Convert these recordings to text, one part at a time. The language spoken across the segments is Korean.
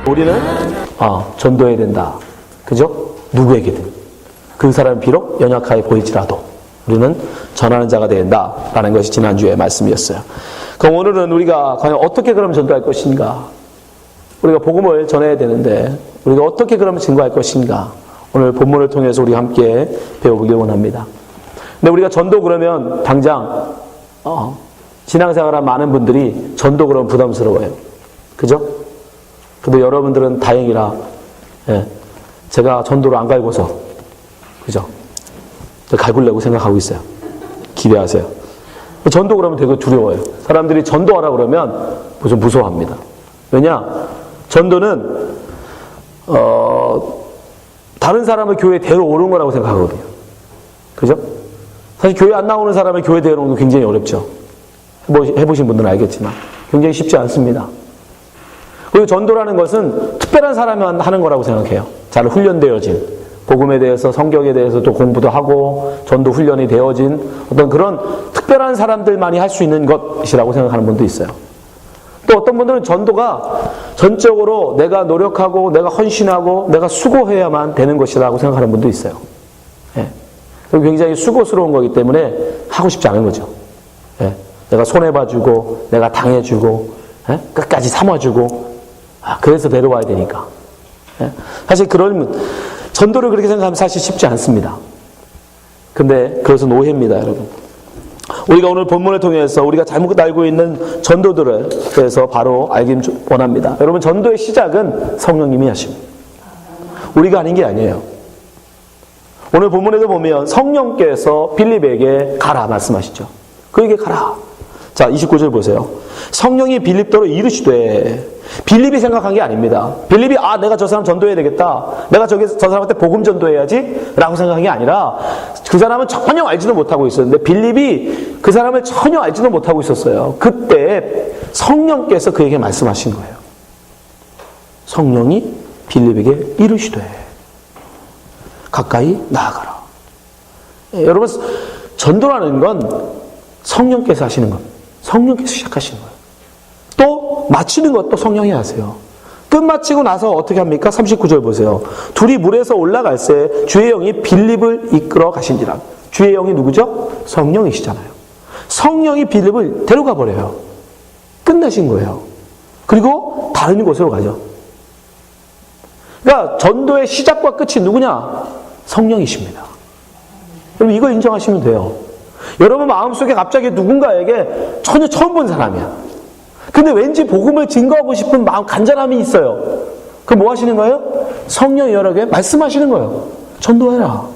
우리는 전도해야 된다. 그죠? 누구에게든. 그 사람이 비록 연약하게 보일지라도 우리는 전하는 자가 된다라는 것이 지난주의 말씀이었어요. 그럼 오늘은 우리가 과연 어떻게 그럼 전도할 것인가? 우리가 복음을 전해야 되는데 우리가 어떻게 그럼 증거할 것인가? 오늘 본문을 통해서 우리 함께 배워보길 원합니다. 근데 우리가 전도 그러면 당장 신앙생활한 많은 분들이 전도 그러면 부담스러워요. 그죠? 근데 여러분들은 다행이라 제가 전도를 안 갈고서 그죠? 갈구려고 생각하고 있어요. 기대하세요. 전도 그러면 되게 두려워요. 사람들이 전도하라 그러면 좀 무서워합니다. 왜냐? 전도는 다른 사람을 교회에 데려오는 거라고 생각하거든요. 그죠? 사실 교회 안 나오는 사람을 교회에 데려오는 거 굉장히 어렵죠. 해보신 분들은 알겠지만 굉장히 쉽지 않습니다. 그리고 전도라는 것은 특별한 사람이 하는 거라고 생각해요. 잘 훈련되어진, 복음에 대해서 성경에 대해서 또 공부도 하고 전도 훈련이 되어진 어떤 그런 특별한 사람들만이 할 수 있는 것이라고 생각하는 분도 있어요. 또 어떤 분들은 전도가 전적으로 내가 노력하고 내가 헌신하고 내가 수고해야만 되는 것이라고 생각하는 분도 있어요. 그리고 굉장히 수고스러운 거기 때문에 하고 싶지 않은 거죠. 내가 손해봐주고 내가 당해주고 끝까지 삼아주고 그래서 데려와야 되니까. 사실 그런 전도를 그렇게 생각하면 사실 쉽지 않습니다. 근데 그것은 오해입니다, 여러분. 우리가 오늘 본문을 통해서 우리가 잘못 알고 있는 전도들을 대해서 바로 알기 원합니다. 여러분, 전도의 시작은 성령님이 하십니다. 우리가 아닌 게 아니에요. 오늘 본문에도 보면 성령께서 빌립에게 가라 말씀하시죠. 그에게 가라. 자, 29절 보세요. 성령이 빌립더러 이르시되, 빌립이 생각한 게 아닙니다. 빌립이 내가 저 사람 전도해야 되겠다, 내가 저 사람한테 복음 전도해야지 라고 생각한 게 아니라 그 사람은 전혀 알지도 못하고 있었는데 빌립이 그 사람을 전혀 알지도 못하고 있었어요. 그때 성령께서 그에게 말씀하신 거예요. 성령이 빌립에게 이르시되 가까이 나아가라. 여러분, 전도라는 건 성령께서 하시는 겁니다. 성령께서 시작하시는 거예요. 또 마치는 것도 성령이 하세요. 끝마치고 나서 어떻게 합니까? 39절 보세요. 둘이 물에서 올라갈새 주의 영이 빌립을 이끌어 가신지라. 주의 영이 누구죠? 성령이시잖아요. 성령이 빌립을 데려가 버려요. 끝내신 거예요. 그리고 다른 곳으로 가죠. 그러니까 전도의 시작과 끝이 누구냐? 성령이십니다. 여러분, 이거 인정하시면 돼요. 여러분 마음속에 갑자기 누군가에게 전혀 처음 본 사람이야. 근데 왠지 복음을 증거하고 싶은 마음, 간절함이 있어요. 그럼 뭐 하시는 거예요? 성령이 여러 개 말씀하시는 거예요. 전도해라.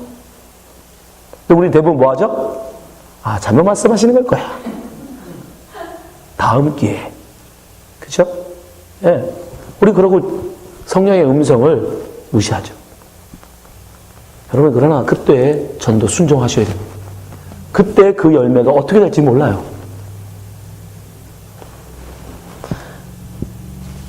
근데 우리 대부분 뭐 하죠? 잘못 말씀하시는 걸 거야. 다음 기회에. 그죠? 우리 그러고 성령의 음성을 무시하죠. 여러분, 그러나 그때 전도 순종하셔야 됩니다. 그때 그 열매가 어떻게 될지 몰라요.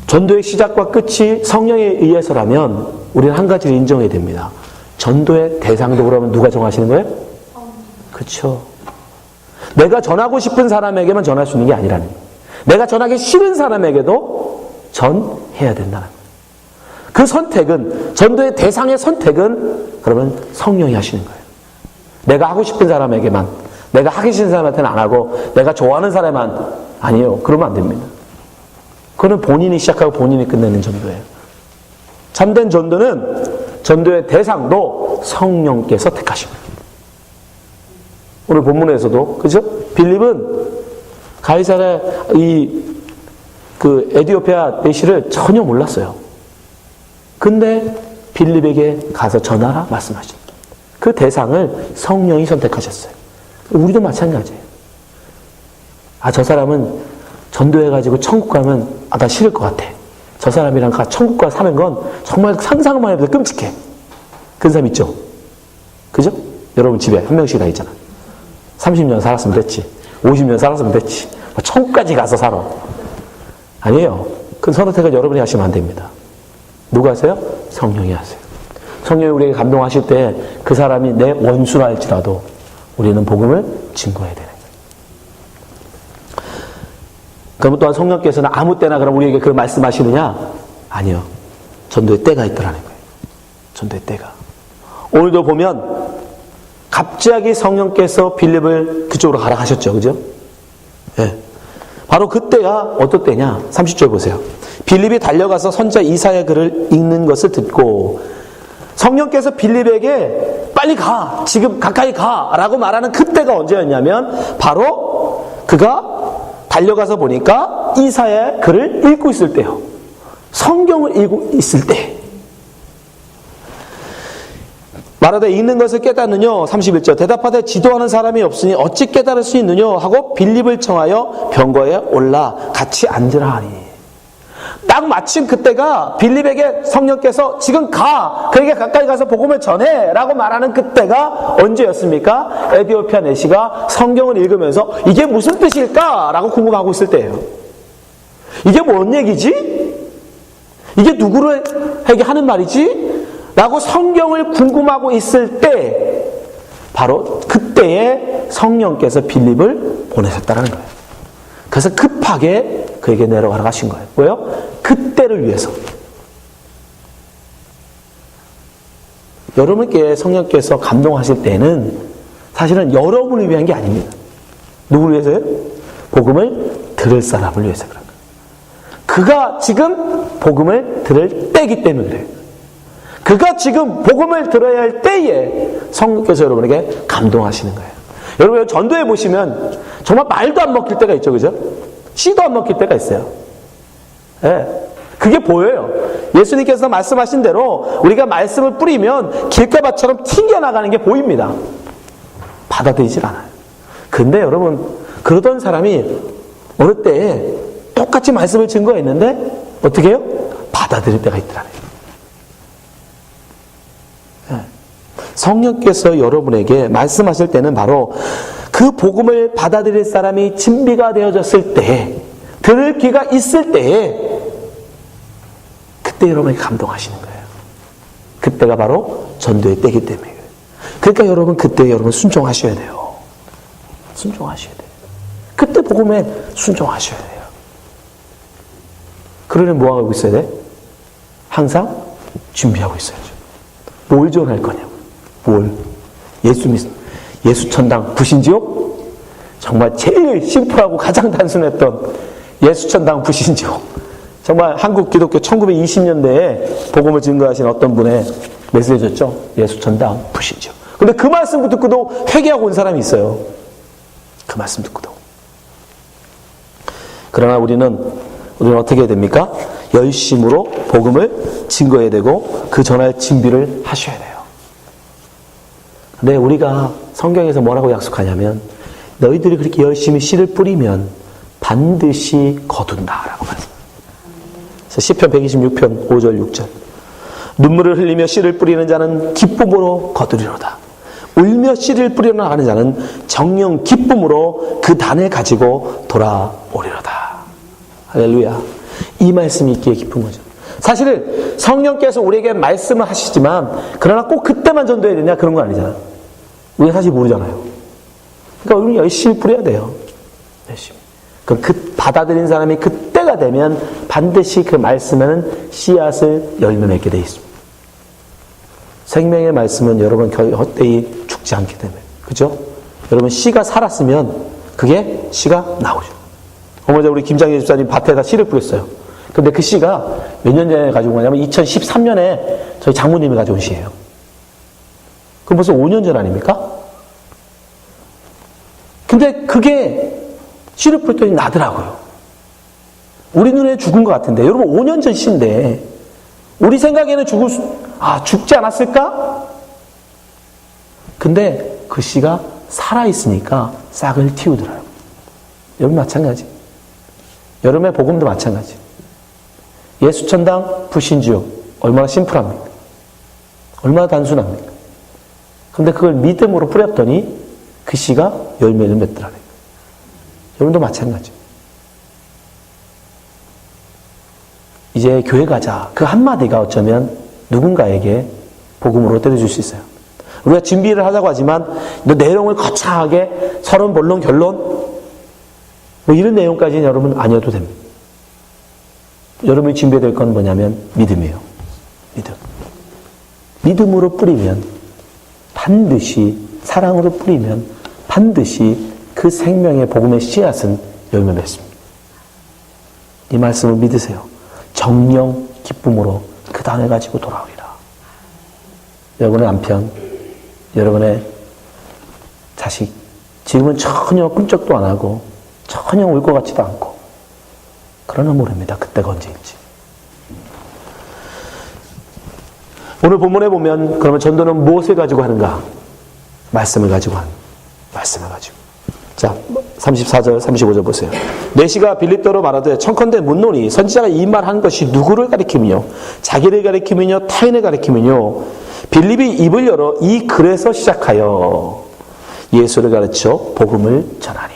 전도의 시작과 끝이 성령에 의해서라면 우리는 한 가지를 인정해야 됩니다. 전도의 대상도 그러면 누가 정하시는 거예요? 그렇죠. 내가 전하고 싶은 사람에게만 전할 수 있는 게 아니라는 거예요. 내가 전하기 싫은 사람에게도 전해야 된다는 거예요. 그 선택은, 전도의 대상의 선택은 그러면 성령이 하시는 거예요. 내가 하고 싶은 사람에게만, 내가 하기 싫은 사람한테는 안 하고 내가 좋아하는 사람만, 아니에요. 그러면 안 됩니다. 그거는 본인이 시작하고 본인이 끝내는 전도예요. 참된 전도는 전도의 대상도 성령께서 택하십니다. 오늘 본문에서도, 그죠? 빌립은 가이사랴 에디오피아 내시를 전혀 몰랐어요. 근데 빌립에게 가서 전하라 말씀하십니다. 그 대상을 성령이 선택하셨어요. 우리도 마찬가지예요. 저 사람은 전도해가지고 천국 가면 나 싫을 것 같아. 저 사람이랑 천국 가 사는 건 정말 상상만 해도 끔찍해. 그런 사람 있죠? 그죠? 여러분 집에 한 명씩 다 있잖아. 30년 살았으면 됐지. 50년 살았으면 됐지. 천국까지 가서 살아. 아니에요. 그 선택을 여러분이 하시면 안 됩니다. 누가 하세요? 성령이 하세요. 성령이 우리에게 감동하실 때 그 사람이 내 원수라 할지라도 우리는 복음을 증거해야 되는 거예요. 그럼 또한 성령께서는 아무 때나 그럼 우리에게 그걸 말씀하시느냐? 아니요. 전도의 때가 있더라는 거예요. 전도의 때가. 오늘도 보면 갑자기 성령께서 빌립을 그쪽으로 가라 하셨죠. 그죠? 예. 바로 그때가 어떤 때냐? 30절 보세요. 빌립이 달려가서 선지자 이사야 글을 읽는 것을 듣고 성령께서 빌립에게 빨리 가! 지금 가까이 가! 라고 말하는 그때가 언제였냐면 바로 그가 달려가서 보니까 이사야 글을 읽고 있을 때요. 성경을 읽고 있을 때. 말하되 읽는 것을 깨닫느뇨. 31절 대답하되 지도하는 사람이 없으니 어찌 깨달을 수 있느뇨 하고 빌립을 청하여 병거에 올라 같이 앉으라 하니. 딱 마침 그때가 빌립에게 성령께서 지금 가! 그에게 가까이 가서 복음을 전해! 라고 말하는 그때가 언제였습니까? 에티오피아 내시가 성경을 읽으면서 이게 무슨 뜻일까? 라고 궁금하고 있을 때예요. 이게 뭔 얘기지? 이게 누구에게 하는 말이지? 라고 성경을 궁금하고 있을 때 바로 그때에 성령께서 빌립을 보내셨다는 거예요. 그래서 급하게 그에게 내려가라 하신 거예요. 왜요? 그때를 위해서. 여러분께 성령께서 감동하실 때는 사실은 여러분을 위한 게 아닙니다. 누구를 위해서요? 복음을 들을 사람을 위해서 그런 거예요. 그가 지금 복음을 들을 때이기 때문에 그래요. 그가 지금 복음을 들어야 할 때에 성령께서 여러분에게 감동하시는 거예요. 여러분 전도해 보시면 정말 말도 안 먹힐 때가 있죠. 그죠? 씨도 안 먹힐 때가 있어요. 예. 그게 보여요. 예수님께서 말씀하신 대로 우리가 말씀을 뿌리면 길가밭처럼 튕겨나가는 게 보입니다. 받아들이질 않아요. 근데 여러분 그러던 사람이 어느 때에 똑같이 말씀을 증거했는데 어떻게 해요? 받아들일 때가 있더라고요. 성령께서 여러분에게 말씀하실 때는 바로 그 복음을 받아들일 사람이 준비가 되어졌을 때, 들을 귀가 있을 때에 그때 여러분에게 감동하시는 거예요. 그때가 바로 전도의 때이기 때문에. 그러니까 여러분 그때 여러분 순종하셔야 돼요. 순종하셔야 돼요. 그때 복음에 순종하셔야 돼요. 그러려면 뭐 하고 있어야 돼? 항상 준비하고 있어야죠. 뭘 전할 거냐고. 뭘? 예수 천당 부신지옥? 정말 제일 심플하고 가장 단순했던 예수 천당 부신지옥. 정말 한국 기독교 1920년대에 복음을 증거하신 어떤 분의 메시지였죠. 예수 천당 부신지옥. 근데 그 말씀 듣고도 회개하고 온 사람이 있어요. 그 말씀 듣고도. 그러나 우리는 어떻게 해야 됩니까? 열심으로 복음을 증거해야 되고 그 전할 준비를 하셔야 돼요. 근데 우리가 성경에서 뭐라고 약속하냐면 너희들이 그렇게 열심히 씨를 뿌리면 반드시 거둔다라고 말씀합니다. 시편 126편 5절 6절 눈물을 흘리며 씨를 뿌리는 자는 기쁨으로 거두리로다. 울며 씨를 뿌리려 하는 자는 정령 기쁨으로 그 단을 가지고 돌아오리로다. 할렐루야. 이 말씀이 있기에 기쁜 거죠. 사실은 성령께서 우리에게 말씀을 하시지만 그러나 꼭 그때만 전도해야 되냐 그런 건 아니잖아요. 우리가 사실 모르잖아요. 그러니까 우리는 열심히 뿌려야 돼요. 열심히. 그럼 받아들인 사람이 그때가 되면 반드시 그 말씀에는 씨앗을 열매 맺게 되어 있습니다. 생명의 말씀은 여러분 헛되이 죽지 않기 때문에. 그죠? 여러분 씨가 살았으면 그게 씨가 나오죠. 어머니 우리 김장희 집사님 밭에다 씨를 뿌렸어요. 근데 그 씨가 몇 년 전에 가지고 온 거냐면 2013년에 저희 장모님이 가져온 씨예요. 그럼 벌써 5년 전 아닙니까? 근데 그게 씨를 뿌렸더니 나더라고요. 우리 눈에 죽은 것 같은데 여러분 5년 전 씨인데 우리 생각에는 죽지 않았을까? 근데 그 씨가 살아있으니까 싹을 틔우더라고요. 여러분 마찬가지. 여러분의 복음도 마찬가지. 예수천당 불신지옥 얼마나 심플합니까? 얼마나 단순합니까? 근데 그걸 믿음으로 뿌렸더니 그 씨가 열매를 맺더라고요. 여러분도 마찬가지. 이제 교회 가자. 그 한마디가 어쩌면 누군가에게 복음으로 때려줄 수 있어요. 우리가 준비를 하자고 하지만 내용을 거창하게 서론, 본론, 결론 뭐 이런 내용까지는 여러분 아니어도 됩니다. 여러분이 준비해야 될 건 뭐냐면 믿음이에요. 믿음. 믿음으로 뿌리면 반드시, 사랑으로 뿌리면 반드시 그 생명의 복음의 씨앗은 열매 맺습니다. 이 말씀을 믿으세요. 정령 기쁨으로 그 단을 가지고 돌아오리라. 여러분의 남편, 여러분의 자식, 지금은 전혀 꿈쩍도 안 하고 전혀 올 것 같지도 않고, 그러나 모릅니다. 그때가 언제일지. 오늘 본문에 보면 그러면 전도는 무엇을 가지고 하는가? 말씀을 가지고 하는, 말씀을 가지고. 자, 34절, 35절 보세요. 내시가 빌립더로 말하되 청컨대 묻노니 선지자가 이 말한 것이 누구를 가리키며 자기를 가리키며 타인을 가리키며 빌립이 입을 열어 이 글에서 시작하여 예수를 가르쳐 복음을 전하니.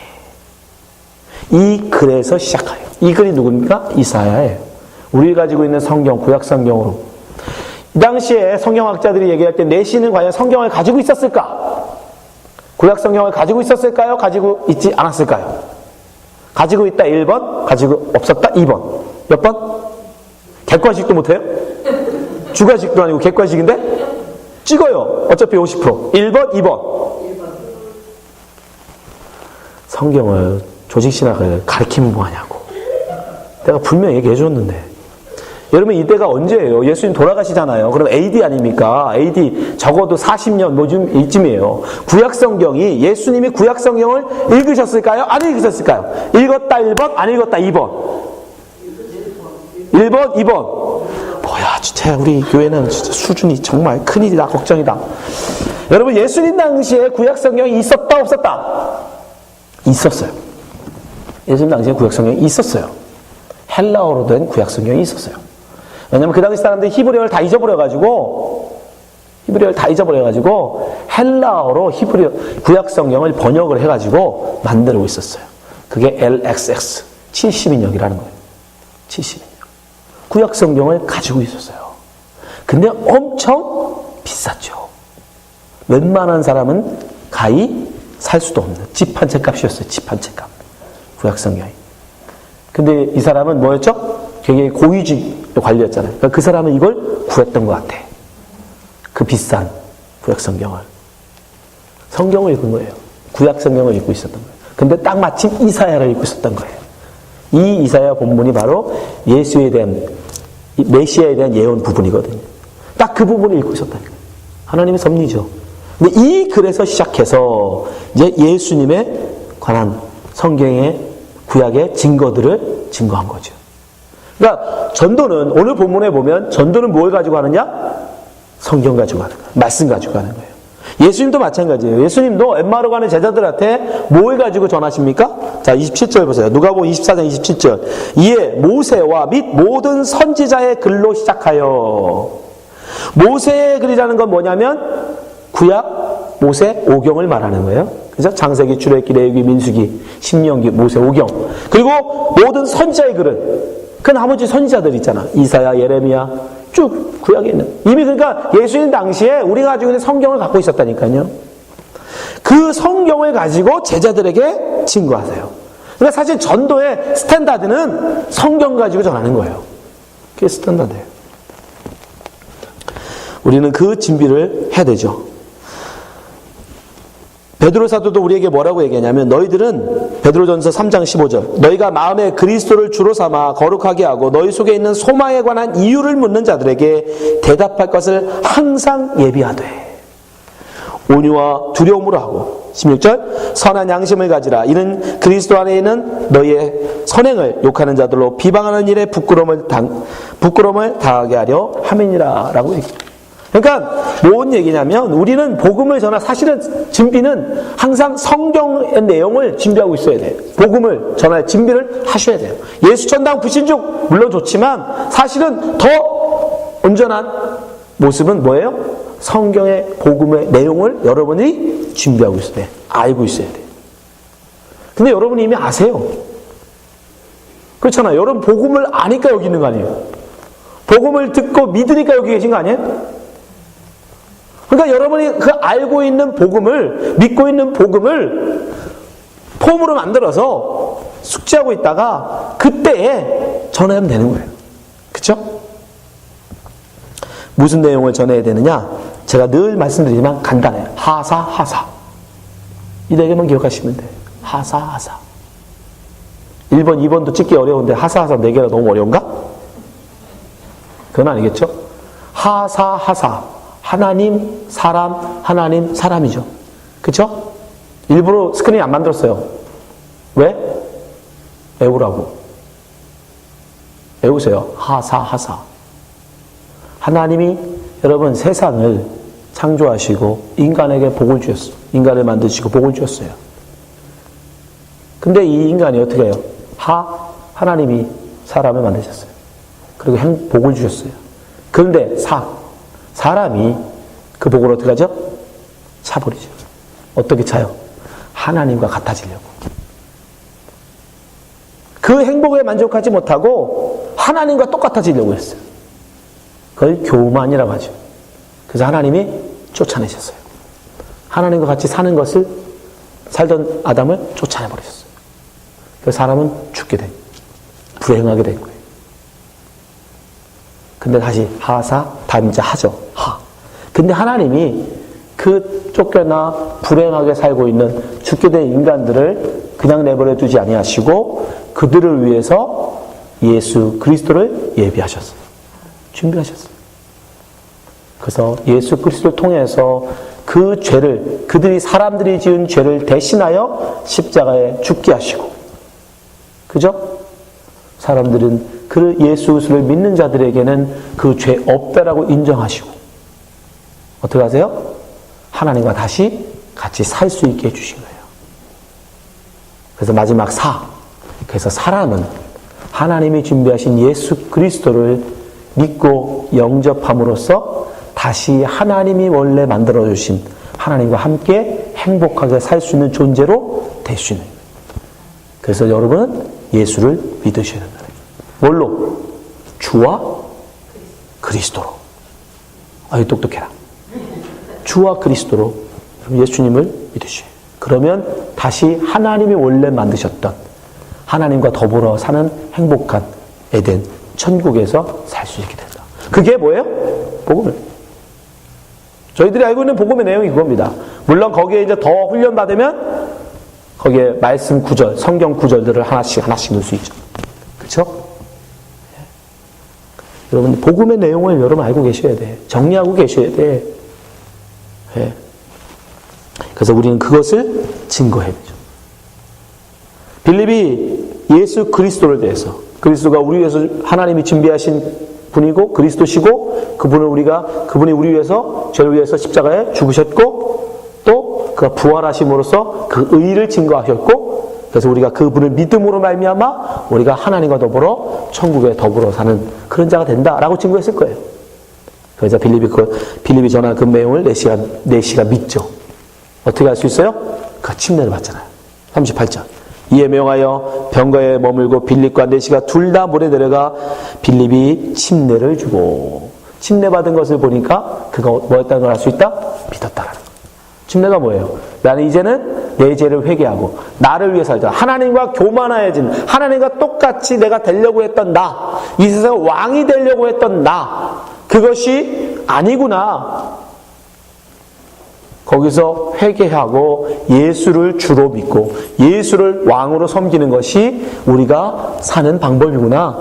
이 글에서 시작하여. 이 글이 누굽니까? 이사야예요. 우리가 가지고 있는 성경, 구약 성경으로. 이 당시에 성경학자들이 얘기할 때 내시는 과연 성경을 가지고 있었을까? 구약 성경을 가지고 있었을까요? 가지고 있지 않았을까요? 가지고 있다 1번, 가지고 없었다 2번. 몇 번? 객관식도 못해요? 주관식도 아니고 객관식인데? 찍어요. 어차피 50%. 1번, 2번. 성경을, 조직신학을 가르치면 뭐하냐고. 내가 분명히 얘기해 줬는데. 여러분 이때가 언제예요? 예수님 돌아가시잖아요. 그럼 AD 아닙니까? AD 적어도 40년 뭐좀 이쯤이에요. 구약성경이, 예수님이 구약성경을 읽으셨을까요? 안 읽으셨을까요? 읽었다 1번, 안 읽었다 2번. 1번, 2번. 뭐야, 진짜 우리 교회는 진짜 수준이 정말 큰일이다, 걱정이다. 여러분 예수님 당시에 구약성경이 있었다, 없었다? 있었어요. 예수님 당시에 구약성경이 있었어요. 헬라어로 된 구약성경이 있었어요. 왜냐면 그 당시 사람들이 히브리어를 다 잊어버려가지고 헬라어로 히브리어 구약성경을 번역을 해가지고 만들고 있었어요. 그게 LXX 70인역이라는 거예요. 70인역. 구약성경을 가지고 있었어요. 근데 엄청 비쌌죠. 웬만한 사람은 가히 살 수도 없는 집 한 채 값이었어요. 집 한 채 값. 구약성경이. 근데 이 사람은 뭐였죠? 굉장히 고위직 관리였잖아요. 그러니까 그 사람은 이걸 구했던 것 같아. 그 비싼 구약성경을. 성경을 읽은 거예요. 구약성경을 읽고 있었던 거예요. 근데 딱 마침 이사야를 읽고 있었던 거예요. 이 이사야 본문이 바로 예수에 대한, 메시아에 대한 예언 부분이거든요. 딱 그 부분을 읽고 있었다는 거예요. 하나님의 섭리죠. 근데 이 글에서 시작해서 이제 예수님에 관한 성경의 구약의 증거들을 증거한 거죠. 그러니까 전도는, 오늘 본문에 보면 전도는 뭘 가지고 하느냐? 성경 가지고 하는 거예요. 말씀 가지고 하는 거예요. 예수님도 마찬가지예요. 예수님도 엠마오로 가는 제자들한테 뭘 가지고 전하십니까? 자, 27절 보세요. 누가복음 24장 27절. 이에 모세와 및 모든 선지자의 글로 시작하여. 모세의 글이라는 건 뭐냐면 구약 모세 오경을 말하는 거예요. 그죠? 창세기, 출애굽기, 레위기, 민수기, 신명기, 모세 오경. 그리고 모든 선지자의 글은 그 나머지 선지자들 있잖아. 이사야, 예레미야 쭉 구약에 있는. 이미 그러니까 예수님 당시에 우리가 가지고 있는 성경을 갖고 있었다니까요. 그 성경을 가지고 제자들에게 증거하세요. 그러니까 사실 전도의 스탠다드는 성경 가지고 전하는 거예요. 그게 스탠다드예요. 우리는 그 준비를 해야 되죠. 베드로 사도도 우리에게 뭐라고 얘기하냐면 너희들은 베드로전서 3장 15절 너희가 마음에 그리스도를 주로 삼아 거룩하게 하고 너희 속에 있는 소망에 관한 이유를 묻는 자들에게 대답할 것을 항상 예비하되 온유와 두려움으로 하고 16절 선한 양심을 가지라 이는 그리스도 안에 있는 너희의 선행을 욕하는 자들로 비방하는 일에 부끄러움을 당하게 하려 함이니라 라고 얘기합니다. 그러니까 뭔 얘기냐면 우리는 복음을 전할 사실은 준비는 항상 성경의 내용을 준비하고 있어야 돼요. 복음을 전할 준비를 하셔야 돼요. 예수 천당 부신죽 물론 좋지만 사실은 더 온전한 모습은 뭐예요? 성경의 복음의 내용을 여러분이 준비하고 있어야 돼요. 알고 있어야 돼요. 근데 여러분이 이미 아세요. 그렇잖아요. 여러분 복음을 아니까 여기 있는 거 아니에요. 복음을 듣고 믿으니까 여기 계신 거 아니에요? 그러니까 여러분이 그 알고 있는 복음을, 믿고 있는 복음을 폼으로 만들어서 숙지하고 있다가 그때에 전하면 되는 거예요. 그렇죠? 무슨 내용을 전해야 되느냐? 제가 늘 말씀드리지만 간단해요. 하사, 하사. 이 네 개만 기억하시면 돼요. 하사, 하사. 1번, 2번도 찍기 어려운데 하사, 하사 4개가 너무 어려운가? 그건 아니겠죠? 하사, 하사. 하나님, 사람, 하나님, 사람이죠. 그쵸? 일부러 스크린 안 만들었어요. 왜? 외우라고. 외우세요. 하사, 하사. 하나님이 여러분 세상을 창조하시고 인간에게 복을 주셨어요. 인간을 만드시고 복을 주셨어요. 근데 이 인간이 어떻게 해요? 하나님이 사람을 만드셨어요. 그리고 복을 주셨어요. 그런데 사람이 그 복을 어떻게 하죠? 차버리죠. 어떻게 차요? 하나님과 같아지려고. 그 행복에 만족하지 못하고 하나님과 똑같아지려고 했어요. 그걸 교만이라고 하죠. 그래서 하나님이 쫓아내셨어요. 하나님과 같이 사는 것을 살던 아담을 쫓아내버리셨어요. 그래서 사람은 죽게 된, 불행하게 된 거예요. 근데 다시 하사, 다음 이제 하죠. 근데 하나님이 그 쫓겨나 불행하게 살고 있는 죽게 된 인간들을 그냥 내버려 두지 아니하시고 그들을 위해서 예수 그리스도를 예비하셨어요. 준비하셨어요. 그래서 예수 그리스도를 통해서 그 죄를, 그들이 사람들이 지은 죄를 대신하여 십자가에 죽게 하시고, 그죠? 사람들은 그 예수 그리스도를 믿는 자들에게는 그 죄 없다라고 인정하시고, 어떻게 하세요? 하나님과 다시 같이 살 수 있게 해주신 거예요. 그래서 마지막 그래서 사람은 하나님이 준비하신 예수 그리스도를 믿고 영접함으로써 다시 하나님이 원래 만들어주신 하나님과 함께 행복하게 살 수 있는 존재로 될 수 있는 거예요. 그래서 여러분은 예수를 믿으셔야 된다. 뭘로? 주와 그리스도로. 아유, 똑똑해라. 주와 그리스도로 예수님을 믿으셔요. 그러면 다시 하나님이 원래 만드셨던 하나님과 더불어 사는 행복한 에덴, 천국에서 살 수 있게 된다. 그게 뭐예요? 복음을. 저희들이 알고 있는 복음의 내용이 그겁니다. 물론 거기에 이제 더 훈련받으면 거기에 말씀 구절, 성경 구절들을 하나씩 넣을 수 있죠. 그렇죠? 여러분 복음의 내용을 여러분 알고 계셔야 돼. 정리하고 계셔야 돼. 네. 그래서 우리는 그것을 증거해야 되죠. 빌립이 예수 그리스도를 대해서, 그리스도가 우리 위해서 하나님이 준비하신 분이고 그리스도시고 그분이 우리 위해서 죄를 위해서 십자가에 죽으셨고 또 그가 부활하심으로써 그 의를 증거하셨고 그래서 우리가 그분을 믿음으로 말미암아 우리가 하나님과 더불어 천국에 더불어 사는 그런 자가 된다라고 증거했을 거예요. 그래서 빌립이 전한 그 내용을 내시가 믿죠. 어떻게 할 수 있어요? 그 침례를 받잖아요. 38절. 이에 명하여 병거에 머물고 빌립과 내시가 둘 다 물에 내려가 빌립이 침례를 주고, 침례 받은 것을 보니까 그가 뭐였다는 걸 알 수 있다? 믿었다라는 거예요. 침례가 뭐예요? 나는 이제는 내 죄를 회개하고 나를 위해 살자. 하나님과 교만하여진, 하나님과 똑같이 내가 되려고 했던 나, 이 세상 왕이 되려고 했던 나, 그것이 아니구나. 거기서 회개하고 예수를 주로 믿고 예수를 왕으로 섬기는 것이 우리가 사는 방법이구나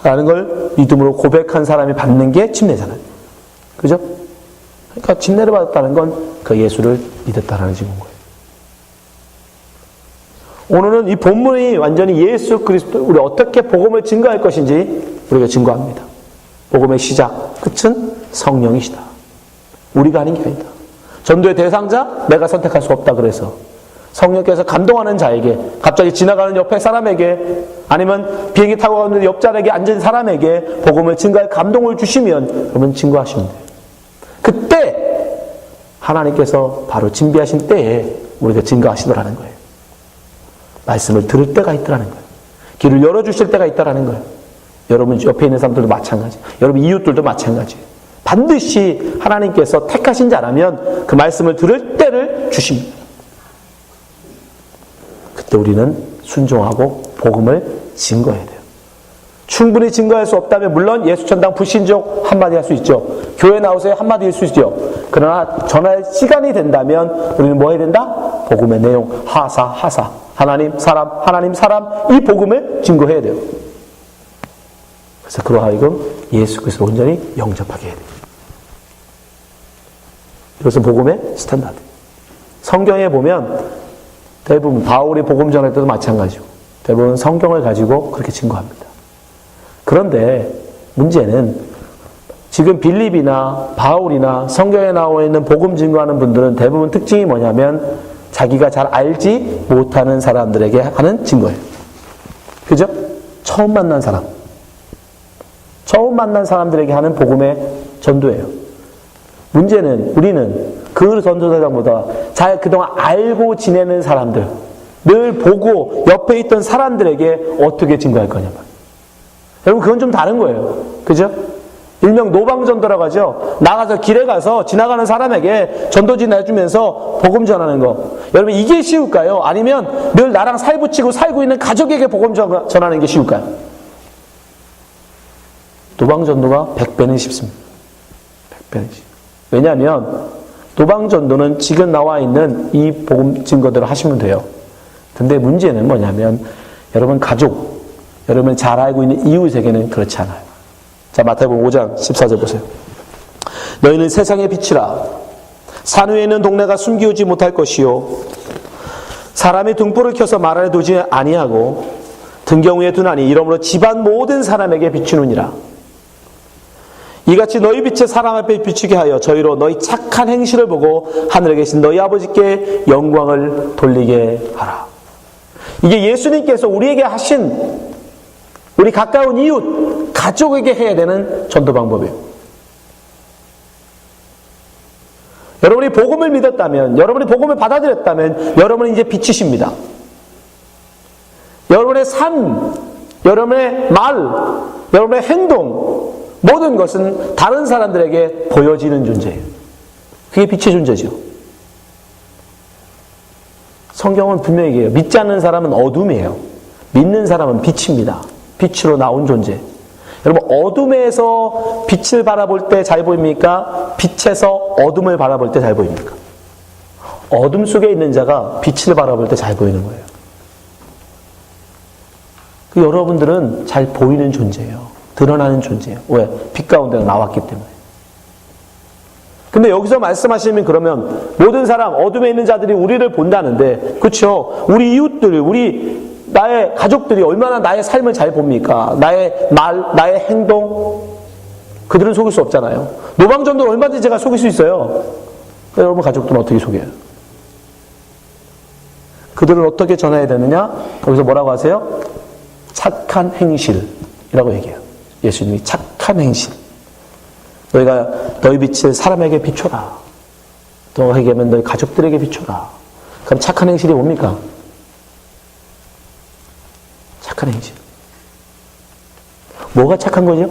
라는 걸 믿음으로 고백한 사람이 받는 게 침례잖아요. 그죠? 그러니까 침례를 받았다는 건 그 예수를 믿었다라는 증거인 거예요. 오늘은 이 본문이 완전히 예수 그리스도, 우리 어떻게 복음을 증거할 것인지 우리가 증거합니다. 복음의 시작, 끝은 성령이시다. 우리가 하는 게 아니다. 전도의 대상자 내가 선택할 수 없다. 그래서 성령께서 감동하는 자에게, 갑자기 지나가는 옆에 사람에게, 아니면 비행기 타고 가는 옆자리에 앉은 사람에게 복음을 증거할 감동을 주시면 여러분 증거하시면 돼요. 그때 하나님께서 바로 준비하신 때에 우리가 증거하시더라는 거예요. 말씀을 들을 때가 있더라는 거예요. 길을 열어주실 때가 있다라는 거예요. 여러분 옆에 있는 사람들도 마찬가지, 여러분 이웃들도 마찬가지예요. 반드시 하나님께서 택하신 자라면 그 말씀을 들을 때를 주십니다. 그때 우리는 순종하고 복음을 증거해야 돼요. 충분히 증거할 수 없다면 물론 예수천당 불신족 한마디 할 수 있죠. 교회 나오세요 한마디 할 수 있죠. 그러나 전할 시간이 된다면 우리는 뭐 해야 된다? 복음의 내용, 하사. 하나님, 사람, 이 복음을 증거해야 돼요. 그래서 그로 하여금 예수 그리스도를 온전히 영접하게 해야 돼요. 이것은 복음의 스탠다드. 성경에 보면 대부분 바울이 복음 전할 때도 마찬가지고 대부분 성경을 가지고 그렇게 증거합니다. 그런데 문제는 지금 빌립이나 바울이나 성경에 나와 있는 복음 증거하는 분들은 대부분 특징이 뭐냐면 자기가 잘 알지 못하는 사람들에게 하는 증거예요. 그죠? 처음 만난 사람들에게 하는 복음의 전도예요. 문제는 우리는 그 전도사장보다 잘 그동안 알고 지내는 사람들, 늘 보고 옆에 있던 사람들에게 어떻게 증거할 거냐 말이에요. 여러분 그건 좀 다른 거예요. 그죠? 일명 노방전도라고 하죠. 나가서 길에 가서 지나가는 사람에게 전도지 내주면서 복음 전하는 거. 여러분 이게 쉬울까요? 아니면 늘 나랑 살붙이고 살고 있는 가족에게 복음 전하는 게 쉬울까요? 노방전도가 100배는 쉽습니다. 100배는 쉽습니다. 왜냐하면 노방전도는 지금 나와 있는 이 복음 증거들을 하시면 돼요. 근데 문제는 뭐냐면 여러분 가족, 여러분 잘 알고 있는 이웃에게는 그렇지 않아요. 자, 마태복음 5장 14절 보세요. 너희는 세상의 빛이라. 산 위에 있는 동네가 숨기우지 못할 것이요 사람이 등불을 켜서 말 안에 두지 아니하고 등경 위에 두나니 이러므로 집안 모든 사람에게 비추느니라. 이같이 너희 빛을 사람 앞에 비추게 하여 저희로 너희 착한 행실을 보고 하늘에 계신 너희 아버지께 영광을 돌리게 하라. 이게 예수님께서 우리에게 하신 우리 가까운 이웃, 가족에게 해야 되는 전도 방법이에요. 여러분이 복음을 믿었다면, 여러분이 복음을 받아들였다면 여러분은 이제 빛이십니다. 여러분의 삶, 여러분의 말, 여러분의 행동, 모든 것은 다른 사람들에게 보여지는 존재예요. 그게 빛의 존재죠. 성경은 분명히 얘기해요. 믿지 않는 사람은 어둠이에요. 믿는 사람은 빛입니다. 빛으로 나온 존재. 여러분 어둠에서 빛을 바라볼 때 잘 보입니까? 빛에서 어둠을 바라볼 때 잘 보입니까? 어둠 속에 있는 자가 빛을 바라볼 때 잘 보이는 거예요. 여러분들은 잘 보이는 존재예요. 드러나는 존재예요. 왜? 빛 가운데 나왔기 때문에. 근데 여기서 말씀하시면 그러면 모든 사람, 어둠에 있는 자들이 우리를 본다는데, 그렇죠? 우리 이웃들, 나의 가족들이 얼마나 나의 삶을 잘 봅니까? 나의 말, 나의 행동, 그들은 속일 수 없잖아요. 노방전도 얼마든지 제가 속일 수 있어요. 여러분 가족들은 어떻게 속여요? 그들은 어떻게 전해야 되느냐? 거기서 뭐라고 하세요? 착한 행실이라고 얘기해요. 예수님이 착한 행실. 너희가 너희 빛을 사람에게 비춰라. 너에게 하면 너희 가족들에게 비춰라. 그럼 착한 행실이 뭡니까? 착한 행실. 뭐가 착한 거죠?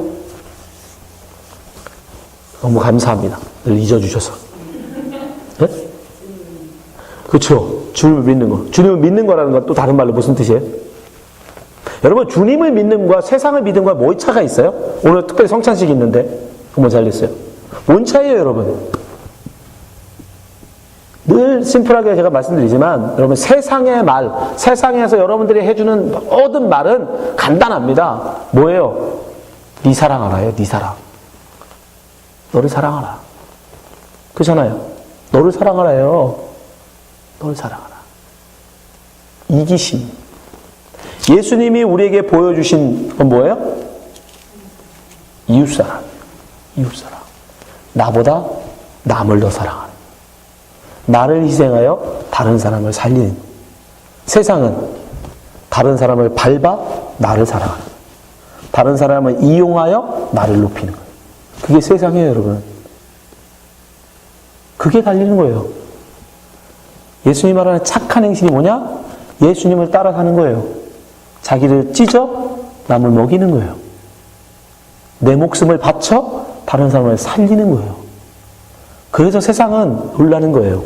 너무 감사합니다. 늘 잊어주셔서. 네? 그렇죠. 주님을 믿는 거. 주님을 믿는 거라는 건 또 다른 말로 무슨 뜻이에요? 여러분 주님을 믿는 거와 세상을 믿는 거와 뭐 차가 있어요? 오늘 특별히 성찬식이 있는데 그거 잘 됐어요. 뭔 차이예요 여러분? 늘 심플하게 제가 말씀드리지만 여러분 세상의 말, 세상에서 여러분들이 해주는 모든 말은 간단합니다. 뭐예요? 네 사랑하라요. 네 사랑. 너를 사랑하라. 그렇잖아요. 너를 사랑하라요. 너를 사랑하라. 이기심. 예수님이 우리에게 보여주신 건 뭐예요? 이웃사랑. 이웃사랑. 나보다 남을 더 사랑하는. 나를 희생하여 다른 사람을 살리는. 세상은 다른 사람을 밟아 나를 사랑하는. 다른 사람을 이용하여 나를 높이는 거예요. 그게 세상이에요, 여러분. 그게 달리는 거예요. 예수님 말하는 착한 행실이 뭐냐? 예수님을 따라 사는 거예요. 자기를 찢어 남을 먹이는 거예요. 내 목숨을 바쳐 다른 사람을 살리는 거예요. 그래서 세상은 놀라는 거예요.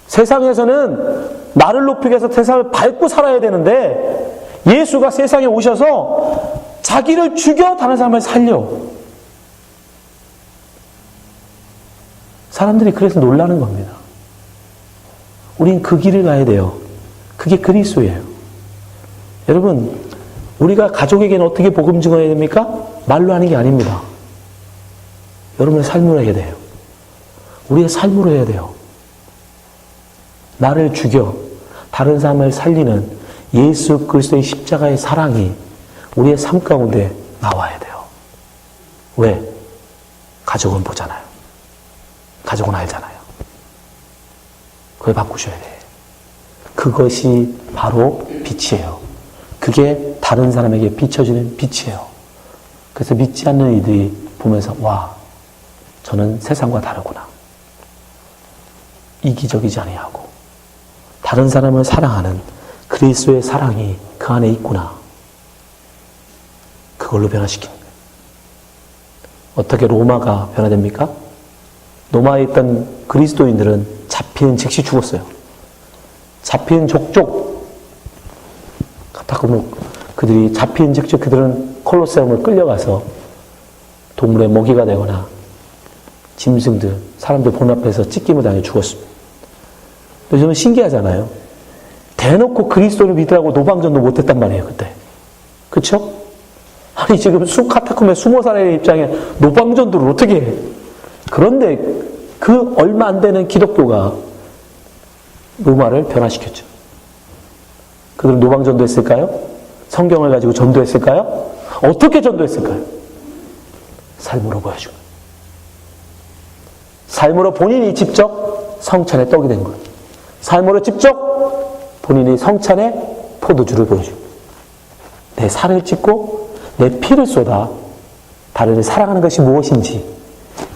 세상에서는 나를 높이기 위해서 세상을 밟고 살아야 되는데 예수가 세상에 오셔서 자기를 죽여 다른 사람을 살려. 사람들이 그래서 놀라는 겁니다. 우린 그 길을 가야 돼요. 그게 그리스도예요. 여러분, 우리가 가족에게는 어떻게 복음 증언해야 됩니까? 말로 하는 게 아닙니다. 여러분의 삶으로 해야 돼요. 우리의 삶으로 해야 돼요. 나를 죽여 다른 사람을 살리는 예수 그리스도의 십자가의 사랑이 우리의 삶 가운데 나와야 돼요. 왜? 가족은 보잖아요. 가족은 알잖아요. 그걸 바꾸셔야 돼요. 그것이 바로 빛이에요. 그게 다른 사람에게 비춰지는 빛이에요. 그래서 믿지 않는 이들이 보면서 와, 저는 세상과 다르구나. 이기적이지 아니하고 다른 사람을 사랑하는 그리스도의 사랑이 그 안에 있구나. 그걸로 변화시키는 거예요. 어떻게 로마가 변화됩니까? 로마에 있던 그리스도인들은 잡히는 즉시 죽었어요. 잡히는 족족 그들이 잡히는 즉시 그들은 콜로세움을 끌려가서 동물의 먹이가 되거나 짐승들, 사람들 본 앞에서 찢김을 당해 죽었습니다. 근데 저는 신기하잖아요. 대놓고 그리스도를 믿으라고 노방전도 못했단 말이에요, 그때. 그쵸? 아니, 지금 카타콤에 숨어 살아야 입장에 노방전도를 어떻게 해? 그런데 그 얼마 안 되는 기독교가 로마를 변화시켰죠. 그들은 노방전도 했을까요? 성경을 가지고 전도했을까요? 어떻게 전도했을까요? 삶으로 보여준 거예요. 삶으로 본인이 직접 성찬의 떡이 된 거예요. 삶으로 직접 본인이 성찬의 포도주를 보여준 거예요. 내 살을 찢고 내 피를 쏟아 다른 이를 사랑하는 것이 무엇인지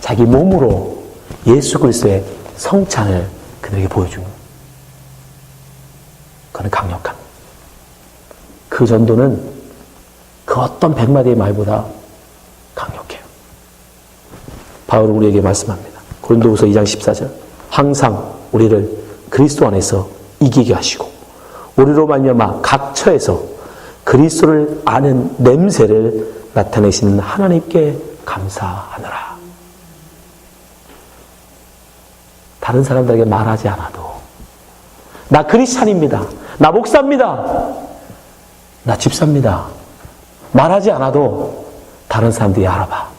자기 몸으로 예수 그리스도의 성찬을 그들에게 보여준 거예요. 그건 강력한. 그 전도는 그 어떤 100마디의 말보다 강력해요. 바울은 우리에게 말씀합니다. 고린도후서 2장 14절. 항상 우리를 그리스도 안에서 이기게 하시고 우리로 말미암아 각 처에서 그리스도를 아는 냄새를 나타내시는 하나님께 감사하노라. 다른 사람들에게 말하지 않아도 나 크리스찬입니다. 나 목사입니다. 나 집사입니다. 말하지 않아도 다른 사람들이 알아봐.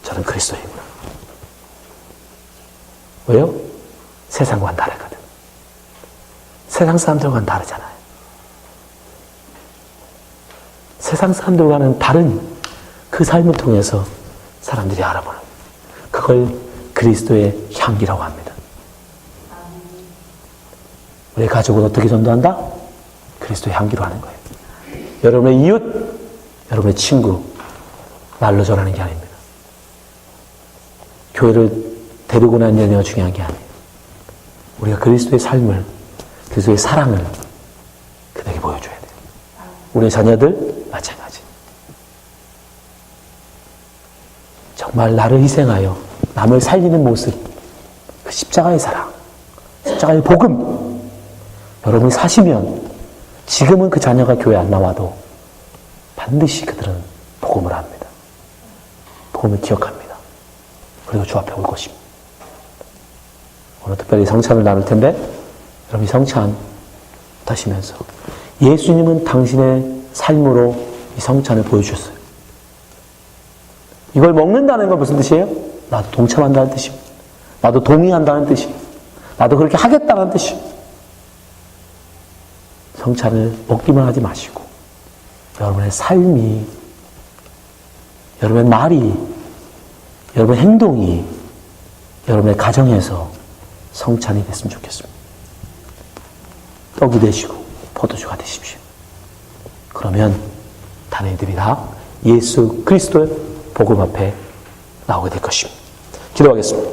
저는 그리스도이구나. 왜요? 세상과는 다르거든. 세상 사람들과는 다르잖아요. 세상 사람들과는 다른 그 삶을 통해서 사람들이 알아보는 그걸 그리스도의 향기라고 합니다. 우리 가족은 어떻게 전도한다? 그리스도의 향기로 하는 거예요. 여러분의 이웃, 여러분의 친구, 말로 전하는 게 아닙니다. 교회를 데리고 다니느냐가 중요한 게 아니에요. 우리가 그리스도의 삶을, 그리스도의 사랑을 그들에게 보여줘야 돼요. 우리의 자녀들, 마찬가지. 정말 나를 희생하여 남을 살리는 모습, 그 십자가의 사랑, 십자가의 복음, 여러분이 사시면 지금은 그 자녀가 교회 안 나와도 반드시 그들은 복음을 합니다. 복음을 기억합니다. 그리고 주 앞에 올 것입니다. 오늘 특별히 성찬을 나눌 텐데 여러분이 성찬 하시면서 예수님은 당신의 삶으로 이 성찬을 보여주셨어요. 이걸 먹는다는 건 무슨 뜻이에요? 나도 동참한다는 뜻입니다. 나도 동의한다는 뜻입니다. 나도 그렇게 하겠다는 뜻입니다. 성찬을 먹기만 하지 마시고 여러분의 삶이, 여러분의 말이, 여러분의 행동이 여러분의 가정에서 성찬이 됐으면 좋겠습니다. 떡이 되시고 포도주가 되십시오. 그러면 다른 이들이 다 예수 그리스도의 복음 앞에 나오게 될 것입니다. 기도하겠습니다.